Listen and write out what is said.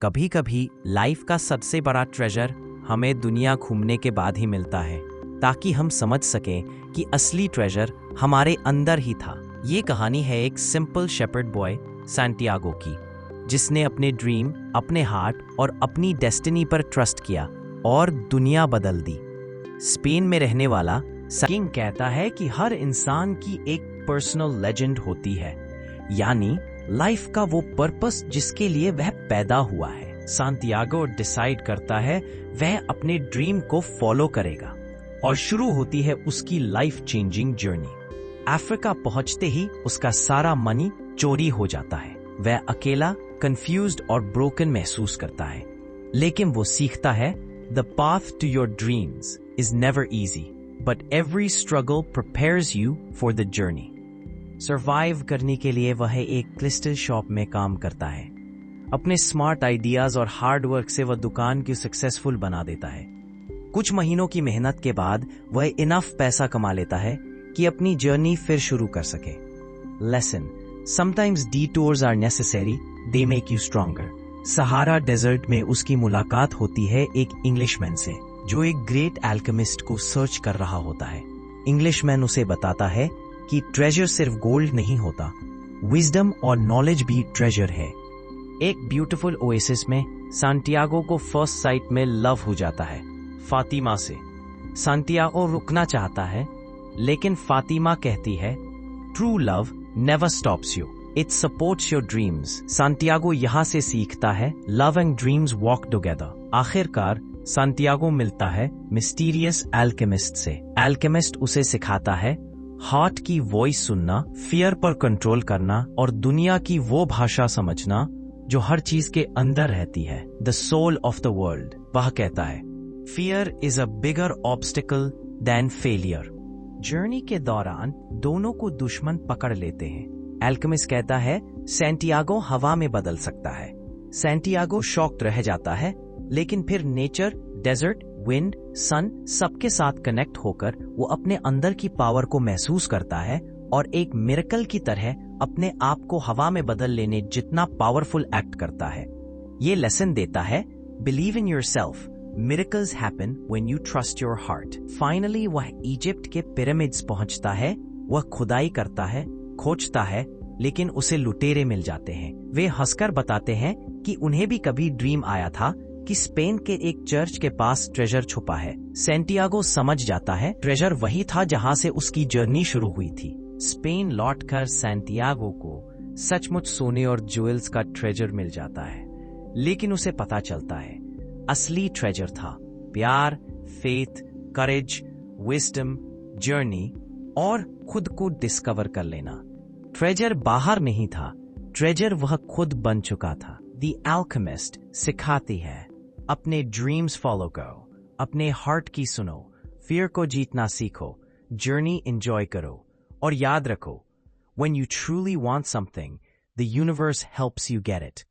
कभी कभी लाइफ का सबसे बड़ा ट्रेजर हमें दुनिया घूमने के बाद ही मिलता है, ताकि हम समझ सकें कि असली ट्रेजर हमारे अंदर ही था। ये कहानी है एक सिंपल शेपर्ड बॉय सैंटियागो की, जिसने अपने ड्रीम, अपने हार्ट और अपनी डेस्टिनी पर ट्रस्ट किया और दुनिया बदल दी। स्पेन में रहने वाला किंग कहता है कि हर इंसान की एक पर्सनल लेजेंड होती है, यानी लाइफ का वो पर्पस जिसके लिए वह पैदा हुआ है। सांतियागो डिसाइड करता है वह अपने ड्रीम को फॉलो करेगा और शुरू होती है उसकी लाइफ चेंजिंग जर्नी। अफ्रीका पहुंचते ही उसका सारा मनी चोरी हो जाता है। वह अकेला, कंफ्यूज्ड और ब्रोकन महसूस करता है, लेकिन वो सीखता है the path to your dreams is never easy, but every struggle prepares you for the journey. Survive करने के लिए वह एक क्रिस्टल शॉप में काम करता है। अपने स्मार्ट आइडियाज और हार्ड वर्क से वह दुकान को सक्सेसफुल बना देता है। कुछ महीनों की मेहनत के बाद वह इनफ पैसा कमा लेता है कि अपनी जर्नी फिर शुरू कर सके। Lesson: sometimes detours are necessary, they make you stronger. Sahara desert में उसकी मुलाकात होती है एक इंग्लिशमैन से, जो एक ग्रेट एल्केमिस्ट को सर्च कर रहा होता है। इंग्लिशमैन उसे बताता है कि ट्रेजर सिर्फ गोल्ड नहीं होता, विजडम और नॉलेज भी ट्रेजर है। एक ब्यूटीफुल ओएसिस में सांटियागो को फर्स्ट साइट में लव हो जाता है फातिमा से। सांटियागो रुकना चाहता है, लेकिन फातिमा कहती है true love never stops you, it supports your dreams. Santiago यहाँ से सीखता है love and dreams walk together. आखिरकार सांटियागो मिलता है मिस्टीरियस एल्केमिस्ट से। एल्केमिस्ट उसे सिखाता है हार्ट की वॉइस सुनना, फियर पर कंट्रोल करना और दुनिया की वो भाषा समझना जो हर चीज के अंदर रहती है। The soul of the world. वह कहता है fear is a bigger obstacle than failure. Journey के दौरान दोनों को दुश्मन पकड़ लेते हैं। एल्केमिस्ट कहता है सैंटियागो हवा में बदल सकता है। सैंटियागो शॉक्ड रह जाता है, लेकिन फिर नेचर, डेजर्ट, विंड, सन सबके साथ कनेक्ट होकर वो अपने अंदर की पावर को महसूस करता है और एक मिरेकल की तरह अपने आप को हवा में बदल लेने जितना पावरफुल एक्ट करता है। ये लेसन देता है believe in yourself, miracles happen when you trust your heart. Finally वह इजिप्ट के पिरामिड्स पहुंचता है। वह खुदाई करता है, खोजता है, लेकिन उसे लुटेरे मिल जाते हैं। वे हंसकर बताते हैं कि उन्हें भी कभी ड्रीम आया था कि स्पेन के एक चर्च के पास ट्रेजर छुपा है। सैंटियागो समझ जाता है ट्रेजर वही था जहां से उसकी जर्नी शुरू हुई थी। स्पेन लौटकर सैंटियागो को सचमुच सोने और ज्वेल्स का ट्रेजर मिल जाता है, लेकिन उसे पता चलता है असली ट्रेजर था प्यार, फेथ, करेज, विजडम, जर्नी और खुद को डिस्कवर कर लेना। ट्रेजर बाहर नहीं था, ट्रेजर वह खुद बन चुका था। द एल्केमिस्ट सिखाती है अपने ड्रीम्स फॉलो करो, अपने हार्ट की सुनो, फियर को जीतना सीखो, जर्नी एंजॉय करो और याद रखो, when you truly want something, the universe helps you get it.